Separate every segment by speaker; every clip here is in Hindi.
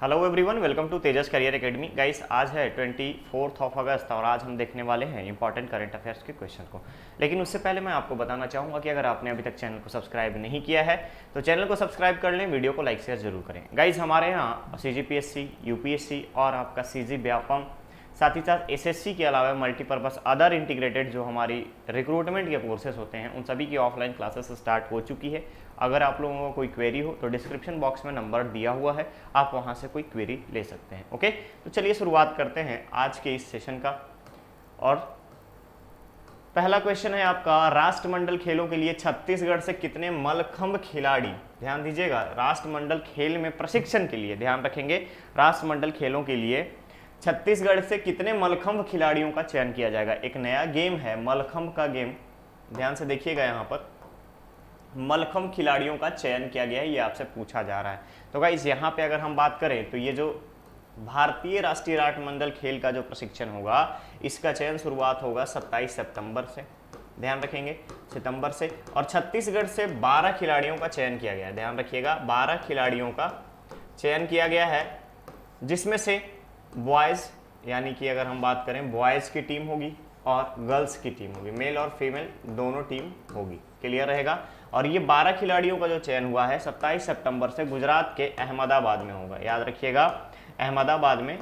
Speaker 1: Hello everyone, welcome to Tejas career academy. Guys, आज है 24 अगस्त और आज हम देखने वाले हैं इंपॉर्टेंट करंट अफेयर्स के क्वेश्चन को। लेकिन उससे पहले मैं आपको बताना चाहूँगा कि अगर आपने अभी तक चैनल को सब्सक्राइब नहीं किया है तो चैनल को सब्सक्राइब कर लें, वीडियो को लाइक शेयर जरूर करें। गाइस, हमारे यहाँ CGPSC, UPSC और आपका CG व्यापम, साथ ही साथ SSC के अलावा मल्टीपर्पज़ अदर इंटीग्रेटेड जो हमारी रिक्रूटमेंट के कोर्सेज होते हैं उन सभी की ऑफलाइन क्लासेस स्टार्ट हो चुकी है। अगर आप लोगों को कोई क्वेरी हो तो डिस्क्रिप्शन बॉक्स में नंबर दिया हुआ है, आप वहां से कोई क्वेरी ले सकते हैं। ओके, तो चलिए शुरुआत करते हैं आज के इस सेशन का। और पहला क्वेश्चन है आपका, राष्ट्रमंडल खेलों के लिए छत्तीसगढ़ से कितने मल्लखंभ खिलाड़ी, ध्यान दीजिएगा, राष्ट्रमंडल खेल में प्रशिक्षण के लिए ध्यान रखेंगे, राष्ट्रमंडल खेलों के लिए छत्तीसगढ़ से कितने मल्लखंभ खिलाड़ियों का चयन किया जाएगा। एक नया गेम है मल्लखंभ का गेम, ध्यान से देखिएगा, यहाँ पर मल्लखंभ खिलाड़ियों का चयन किया गया है, ये आपसे पूछा जा रहा है। तो गाइस, यहाँ पे अगर हम बात करें तो ये जो भारतीय राष्ट्रीय राष्ट्रमंडल खेल का जो प्रशिक्षण होगा इसका चयन शुरुआत होगा 27 सितंबर से, ध्यान रखेंगे, सितंबर से। और छत्तीसगढ़ से 12 खिलाड़ियों का चयन किया गया है, ध्यान रखिएगा, 12 खिलाड़ियों का चयन किया गया है, जिसमें से बॉयज़ यानी कि अगर हम बात करें बॉयज़ की टीम होगी और गर्ल्स की टीम होगी, मेल और फीमेल दोनों टीम होगी, क्लियर रहेगा। और ये 12 खिलाड़ियों का जो चयन हुआ है 27 सितंबर से गुजरात के अहमदाबाद में होगा, याद रखिएगा, अहमदाबाद में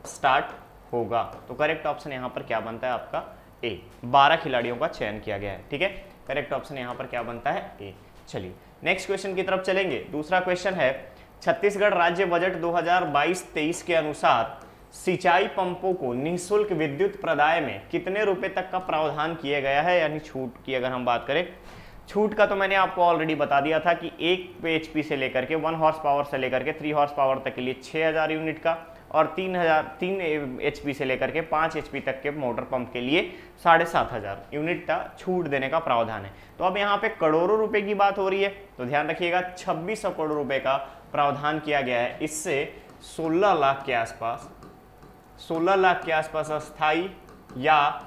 Speaker 1: स्टार्ट होगा। तो करेक्ट ऑप्शन यहाँ पर क्या बनता है आपका ए, 12 खिलाड़ियों का चयन किया गया है, ठीक है, करेक्ट ऑप्शन यहाँ पर क्या बनता है ए। चलिए नेक्स्ट क्वेश्चन की तरफ चलेंगे। दूसरा क्वेश्चन है, छत्तीसगढ़ राज्य बजट 2022-23 के अनुसार सिंचाई पंपों को निःशुल्क विद्युत प्रदाय में कितने रुपए तक का प्रावधान किया गया है, यानी छूट की अगर हम बात करें, छूट का तो मैंने आपको ऑलरेडी बता दिया था कि 1 HP से लेकर के 1 हॉर्स पावर से लेकर के 3 हॉर्स पावर तक के लिए 6000 यूनिट का और 3 HP से लेकर के 5 HP तक के मोटर पंप के लिए 7500 यूनिट का छूट देने का प्रावधान है। तो अब यहाँ पे करोड़ों रुपए की बात हो रही है, तो ध्यान रखिएगा 2600 करोड़ रुपए का प्रावधान किया गया है। इससे 16 लाख के आसपास, 16 लाख के आसपास अस्थाई या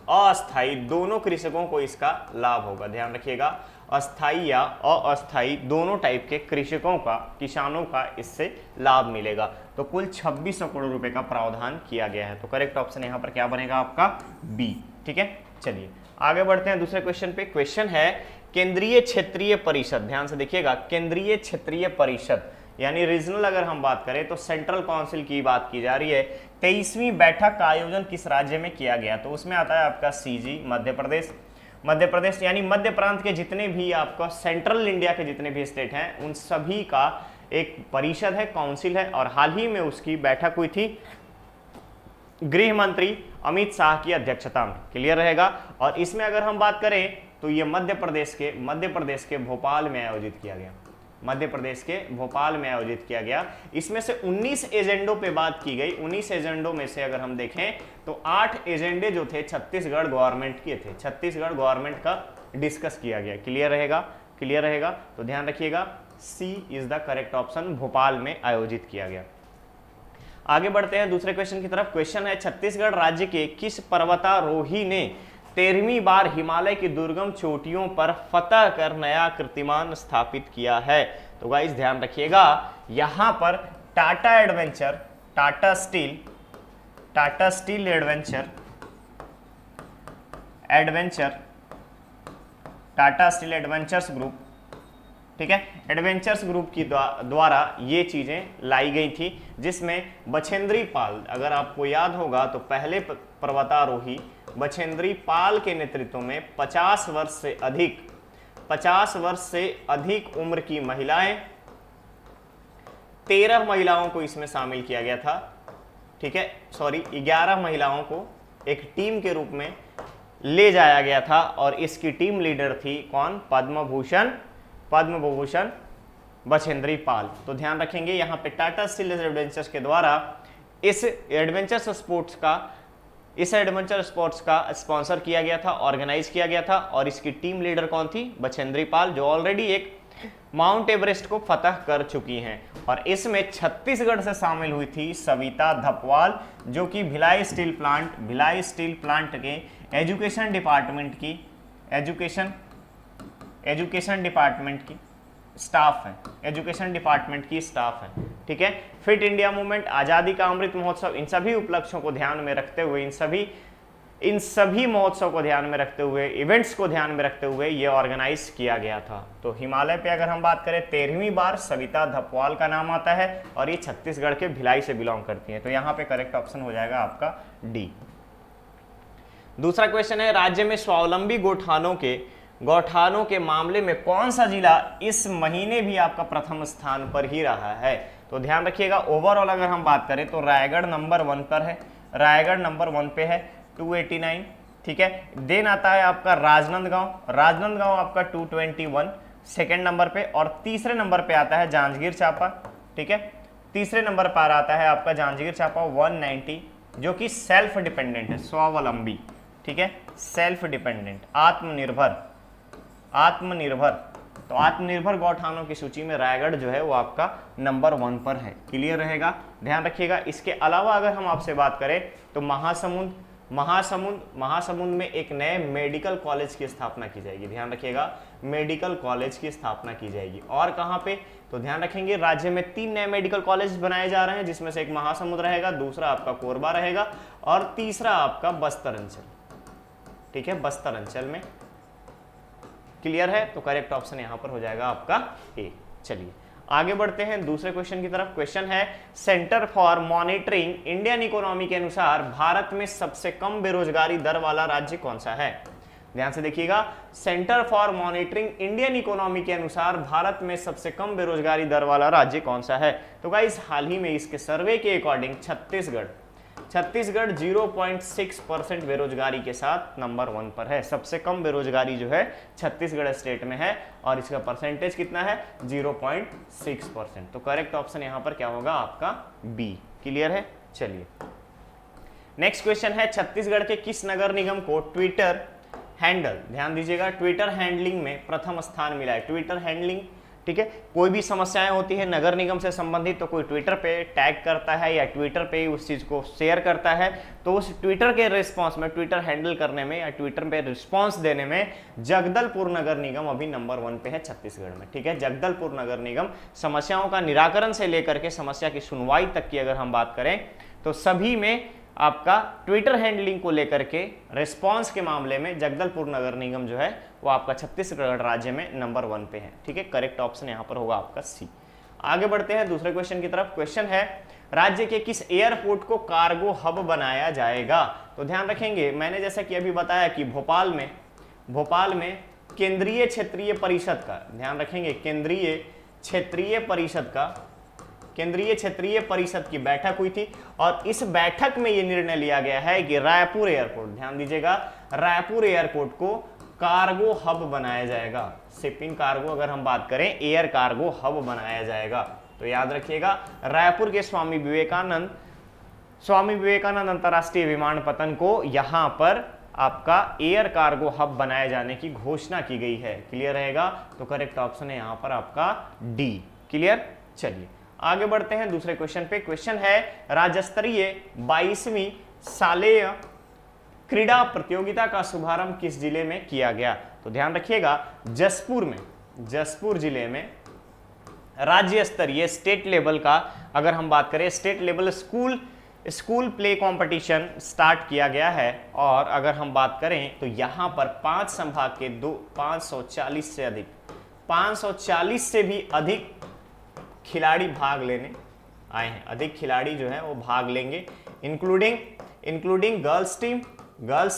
Speaker 1: अस्थाई दोनों कृषकों को इसका लाभ होगा, ध्यान रखिएगा, अस्थाई या अस्थाई दोनों टाइप के कृषकों का, किसानों का इससे लाभ मिलेगा। तो कुल 2600 करोड़ रुपए का प्रावधान किया गया है। तो करेक्ट ऑप्शन यहाँ पर क्या बनेगा आपका बी, ठीक है। चलिए आगे बढ़ते हैं दूसरे क्वेश्चन पे। क्वेश्चन है, केंद्रीय क्षेत्रीय परिषद, ध्यान से देखिएगा, केंद्रीय क्षेत्रीय परिषद यानी रीजनल अगर हम बात करें तो सेंट्रल काउंसिल की बात की जा रही है। 23वीं बैठक का आयोजन किस राज्य में किया गया, तो उसमें आता है आपका CG मध्य प्रदेश। मध्य प्रदेश यानी मध्य प्रांत के जितने भी आपका सेंट्रल इंडिया के जितने भी स्टेट हैं उन सभी का एक परिषद है, काउंसिल है, और हाल ही में उसकी बैठक हुई थी गृह मंत्री अमित शाह की अध्यक्षता में, क्लियर रहेगा। और इसमें अगर हम बात करें तो ये मध्य प्रदेश के भोपाल में आयोजित किया गया, मध्य प्रदेश के भोपाल में आयोजित किया गया। इसमें से 19 एजेंडों पे बात की गई। 19 एजेंडों में से अगर हम देखें तो 8 एजेंडे जो थे छत्तीसगढ़ गवर्नमेंट के थे, छत्तीसगढ़ गवर्नमेंट का डिस्कस किया गया, क्लियर रहेगा, क्लियर रहेगा। तो ध्यान रखिएगा C is the correct option, Bhopal में आयोजित किया गया। आगे बढ़ते हैं दूसरे क्वेश्चन की तरफ। क्वेश्चन है, छत्तीसगढ़ राज्य के किस पर्वतारोही ने 13वीं बार हिमालय की दुर्गम चोटियों पर फतह कर नया कीर्तिमान स्थापित किया है। तो गाइस ध्यान रखिएगा, यहां पर Tata adventure, Tata steel adventures group, ठीक है, एडवेंचर्स ग्रुप की द्वारा ये चीजें लाई गई थी, जिसमें बछेंद्री पाल, अगर आपको याद होगा तो पहले पर्वतारोही बछेंद्री पाल के नेतृत्व में 50 वर्ष से अधिक उम्र की महिलाएं, 13 महिलाओं को इसमें शामिल किया गया था, ठीक है, सॉरी 11 महिलाओं को एक टीम के रूप में ले जाया गया था और इसकी टीम लीडर थी कौन, पद्म भूषण बछेंद्री पाल। तो ध्यान रखेंगे यहाँ पे टाटा स्टील एडवेंचर्स के द्वारा इस एडवेंचर स्पोर्ट्स का स्पॉन्सर किया गया था, ऑर्गेनाइज किया गया था, और इसकी टीम लीडर कौन थी, बछेंद्री पाल, जो ऑलरेडी एक माउंट एवरेस्ट को फतह कर चुकी हैं। और इसमें छत्तीसगढ़ से शामिल हुई थी सविता धपवाल, जो कि भिलाई स्टील प्लांट के एजुकेशन डिपार्टमेंट की स्टाफ है, ठीक है। फिट इंडिया मूवमेंट, आजादी का अमृत महोत्सव, इन सभी उपलक्ष्यों को ध्यान में रखते हुए, इन सभी महोत्सव को ध्यान में रखते हुए, इवेंट्स को ध्यान में रखते हुए ये ऑर्गेनाइज किया गया था। तो हिमालय पे अगर हम बात करें 13वीं बार सविता धपवाल का नाम आता है और ये छत्तीसगढ़ के भिलाई से बिलोंग करती है। तो यहाँ पे करेक्ट ऑप्शन हो जाएगा आपका डी। दूसरा क्वेश्चन है, राज्य में स्वावलंबी गौठानों के मामले में कौन सा जिला इस महीने भी आपका प्रथम स्थान पर ही रहा है? तो ध्यान रखिएगा, ओवरऑल अगर हम बात करें तो रायगढ़ नंबर 1 पर है, रायगढ़ नंबर 1 पे है 289, ठीक है। देन आता है आपका राजनांदगांव आपका 221 सेकेंड नंबर पे, और तीसरे नंबर पे आता है जांजगीर चांपा, ठीक है। तीसरे नंबर पर आता है आपका जांजगीर चांपा 190, जो कि सेल्फ डिपेंडेंट है, स्वावलंबी, ठीक है, सेल्फ डिपेंडेंट, आत्मनिर्भर। तो आत्मनिर्भर गौठानों की सूची में रायगढ़ जो है वो आपका नंबर 1 पर है। क्लियर रहेगा, ध्यान रखिएगा। इसके अलावा अगर हम आपसे बात करें तो महासमुंद में एक नए मेडिकल कॉलेज की स्थापना की जाएगी। ध्यान रखिएगा, मेडिकल कॉलेज की स्थापना की जाएगी। और कहां पे? तो ध्यान रखेंगे, राज्य में 3 नए मेडिकल कॉलेज बनाए जा रहे हैं, जिसमें से एक महासमुंद रहेगा, दूसरा आपका कोरबा रहेगा और तीसरा आपका बस्तर अंचल, ठीक है, बस्तर अंचल में। क्लियर है? तो करेक्ट ऑप्शन यहां पर हो जाएगा आपका ए। चलिए आगे बढ़ते हैं दूसरे क्वेश्चन की तरफ। क्वेश्चन है, centre for monitoring Indian economy के अनुसार भारत में सबसे कम बेरोजगारी दर वाला राज्य कौन सा है? ध्यान से देखिएगा, centre for monitoring Indian economy के अनुसार भारत में सबसे कम बेरोजगारी दर वाला राज्य कौन सा है? तो गाइस हाल ही में इसके सर्वे के अकॉर्डिंग छत्तीसगढ़ 0.6% बेरोजगारी के साथ नंबर 1 पर है। सबसे कम बेरोजगारी जो है छत्तीसगढ़ स्टेट में है और इसका परसेंटेज कितना है? 0.6%। तो करेक्ट ऑप्शन यहां पर क्या होगा? आपका बी। क्लियर है? चलिए नेक्स्ट क्वेश्चन है, छत्तीसगढ़ के किस नगर निगम को ट्विटर हैंडल, ध्यान दीजिएगा, ट्विटर हैंडलिंग में प्रथम स्थान मिला है? ट्विटर हैंडलिंग, ठीक है, कोई भी समस्याएं होती है नगर निगम से संबंधित तो कोई ट्विटर पे टैग करता है या ट्विटर पे उस चीज को शेयर करता है, तो उस ट्विटर के रिस्पांस में, ट्विटर हैंडल करने में या ट्विटर पे रिस्पांस देने में जगदलपुर नगर निगम अभी नंबर 1 पे है छत्तीसगढ़ में, ठीक है। जगदलपुर नगर निगम समस्याओं का निराकरण से लेकर के समस्या की सुनवाई तक की अगर हम बात करें तो सभी में आपका ट्विटर हैंडलिंग को लेकर के रिस्पांस के मामले में जगदलपुर नगर निगम जो है वो आपका छत्तीसगढ़ राज्य में नंबर 1 पे है, ठीक है। करेक्ट ऑप्शन यहां पर होगा आपका सी। आगे बढ़ते हैं दूसरे क्वेश्चन की तरफ। क्वेश्चन है, राज्य के किस एयरपोर्ट को कार्गो हब बनाया जाएगा? तो ध्यान रखेंगे, मैंने जैसा कि अभी बताया कि भोपाल में केंद्रीय क्षेत्रीय परिषद का, ध्यान रखेंगे, केंद्रीय क्षेत्रीय परिषद की बैठक हुई थी और इस बैठक में यह निर्णय लिया गया है कि रायपुर एयरपोर्ट, ध्यान दीजिएगा, रायपुर एयरपोर्ट को कार्गो हब बनाया जाएगा। शिपिंग कार्गो अगर हम बात करें, एयर कार्गो हब बनाया जाएगा। तो याद रखिएगा, रायपुर के स्वामी विवेकानंद अंतरराष्ट्रीय विमानपत्तन को यहां पर आपका एयर कार्गो हब बनाए जाने की घोषणा की गई है। क्लियर रहेगा? तो करेक्ट ऑप्शन है यहां पर आपका डी। क्लियर? चलिए आगे बढ़ते हैं दूसरे क्वेश्चन पे। क्वेश्चन है, राज्य स्तरीय 22वीं शालेय क्रीड़ा प्रतियोगिता का शुभारंभ किस जिले में किया गया? तो ध्यान रखिएगा, जसपुर जिले में राज्य स्तरीय स्टेट लेवल का अगर हम बात करें, state level school play competition start किया गया है। और अगर हम बात करें तो यहां पर 5 संभाग के 540 से भी अधिक खिलाड़ी भाग लेने आए हैं। अधिक खिलाड़ी जो है वो भाग लेंगे, इंक्लूडिंग गर्ल्स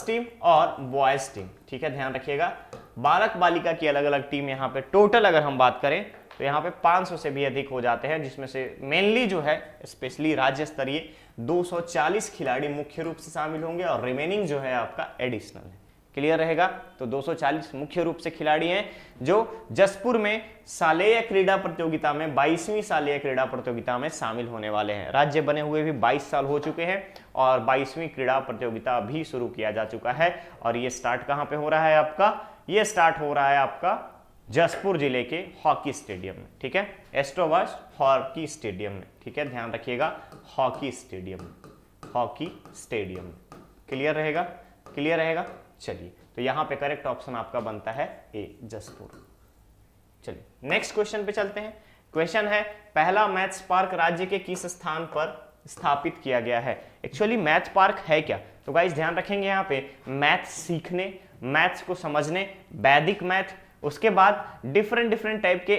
Speaker 1: टीम और बॉयज टीम, ठीक है। ध्यान रखिएगा, बालक बालिका की अलग अलग टीम यहाँ पे टोटल अगर हम बात करें तो यहाँ पे 500 से भी अधिक हो जाते हैं, जिसमें से मेनली जो है स्पेशली राज्य स्तरीय 240 खिलाड़ी मुख्य रूप से शामिल होंगे और रिमेनिंग जो है आपका एडिशनल है। क्लियर रहेगा? तो 240 मुख्य रूप से खिलाड़ी हैं जो जसपुर में शालेय क्रीड़ा प्रतियोगिता में 22वीं शालेय क्रीड़ा प्रतियोगिता में शामिल होने वाले हैं। राज्य बने हुए भी 22 साल हो चुके हैं और 22वीं क्रीड़ा प्रतियोगिता भी शुरू किया जा चुका है। और ये स्टार्ट कहां पे हो रहा है आपका? ये स्टार्ट हो रहा है आपका जसपुर जिले के हॉकी स्टेडियम में, ठीक है, एस्ट्रोवर्स हॉकी स्टेडियम में, ठीक है। ध्यान रखिएगा, हॉकी स्टेडियम। क्लियर रहेगा? चलिए, तो यहां पे करेक्ट ऑप्शन आपका बनता है ए, जसपुर। चलिए नेक्स्ट क्वेश्चन पे चलते हैं। क्वेश्चन है पहला मैथ्स पार्क राज्य के किस स्थान पर स्थापित किया गया है। एक्चुअली मैथ पार्क है क्या, तो गाइस ध्यान रखेंगे यहाँ पे मैथ्स सीखने, मैथ्स को समझने, वैदिक मैथ, उसके बाद डिफरेंट टाइप के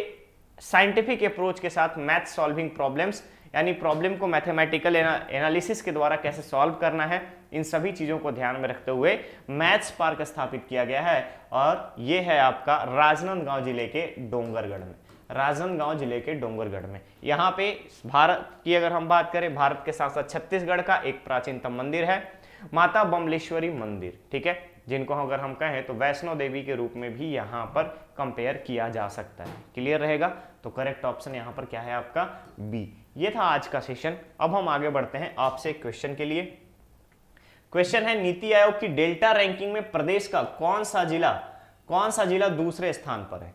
Speaker 1: साइंटिफिक अप्रोच के साथ मैथ सॉल्विंग प्रॉब्लम्स, यानी प्रॉब्लम को मैथमेटिकल एनालिसिस के द्वारा कैसे सॉल्व करना है, इन सभी चीजों को ध्यान में रखते हुए मैथ्स पार्क स्थापित किया गया है। और ये है आपका राजनांदगांव जिले के डोंगरगढ़ में, राजनांदगांव जिले के डोंगरगढ़ में। यहाँ पे भारत की अगर हम बात करें, भारत के साथ साथ छत्तीसगढ़ का एक प्राचीनतम मंदिर है माता बमलेश्वरी मंदिर, ठीक है, जिनको अगर हम कहें तो वैष्णो देवी के रूप में भी यहाँ पर कंपेयर किया जा सकता है। क्लियर रहेगा, तो करेक्ट ऑप्शन यहाँ पर क्या है आपका बी। ये था आज का सेशन। अब हम आगे बढ़ते हैं आपसे एक क्वेश्चन के लिए। क्वेश्चन है नीति आयोग की डेल्टा रैंकिंग में प्रदेश का कौन सा जिला दूसरे स्थान पर है।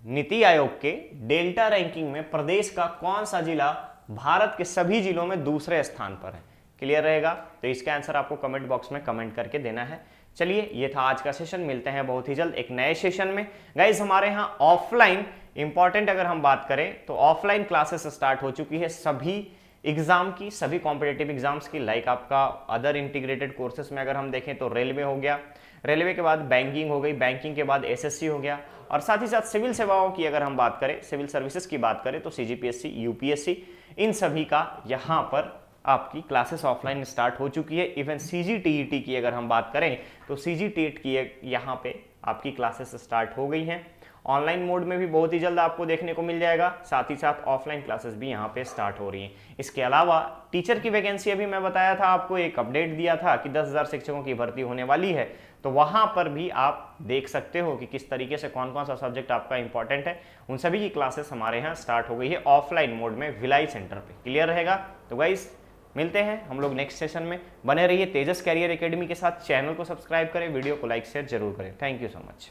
Speaker 1: नीति आयोग के डेल्टा रैंकिंग में प्रदेश का कौन सा जिला भारत के सभी जिलों में दूसरे स्थान पर है। क्लियर रहेगा, तो इसका आंसर आपको कमेंट बॉक्स में कमेंट करके देना है। चलिए ये था आज का सेशन, मिलते हैं बहुत ही जल्द एक नए सेशन में। गाइज हमारे यहाँ ऑफलाइन इंपॉर्टेंट अगर हम बात करें तो ऑफलाइन क्लासेस स्टार्ट हो चुकी है सभी एग्जाम की, सभी कॉम्पिटेटिव एग्जाम्स की। लाइक आपका अदर इंटीग्रेटेड कोर्सेज में अगर हम देखें तो रेलवे हो गया, रेलवे के बाद बैंकिंग हो गई, बैंकिंग के बाद एसएससी हो गया, और साथ ही साथ सिविल सेवाओं की अगर हम बात करें, सिविल सर्विसेज की बात करें तो सीजीपीएससी, यूपीएससी, इन सभी का यहाँ पर आपकी क्लासेस ऑफलाइन स्टार्ट हो चुकी है। इवन सीजीटीईटी की अगर हम बात करें तो सीजीटीईटी की यहाँ पे आपकी क्लासेस स्टार्ट हो गई हैं। ऑनलाइन मोड में भी बहुत ही जल्द आपको देखने को मिल जाएगा, साथ ही साथ ऑफलाइन क्लासेस भी यहाँ पे स्टार्ट हो रही हैं। इसके अलावा टीचर की वैकेंसी अभी मैं बताया था आपको, एक अपडेट दिया था कि 10,000 शिक्षकों की भर्ती होने वाली है, तो वहाँ पर भी आप देख सकते हो कि किस तरीके से कौन कौन सा सब्जेक्ट आपका इंपॉर्टेंट है। उन सभी की क्लासेस हमारे यहाँ स्टार्ट हो गई है ऑफलाइन मोड में भिलाई सेंटर पे। क्लियर रहेगा, तो गाइस मिलते हैं हम लोग नेक्स्ट सेशन में। बने रहिए तेजस कैरियर एकेडमी के साथ, चैनल को सब्सक्राइब करें, वीडियो को लाइक शेयर जरूर करें। Thank you so much.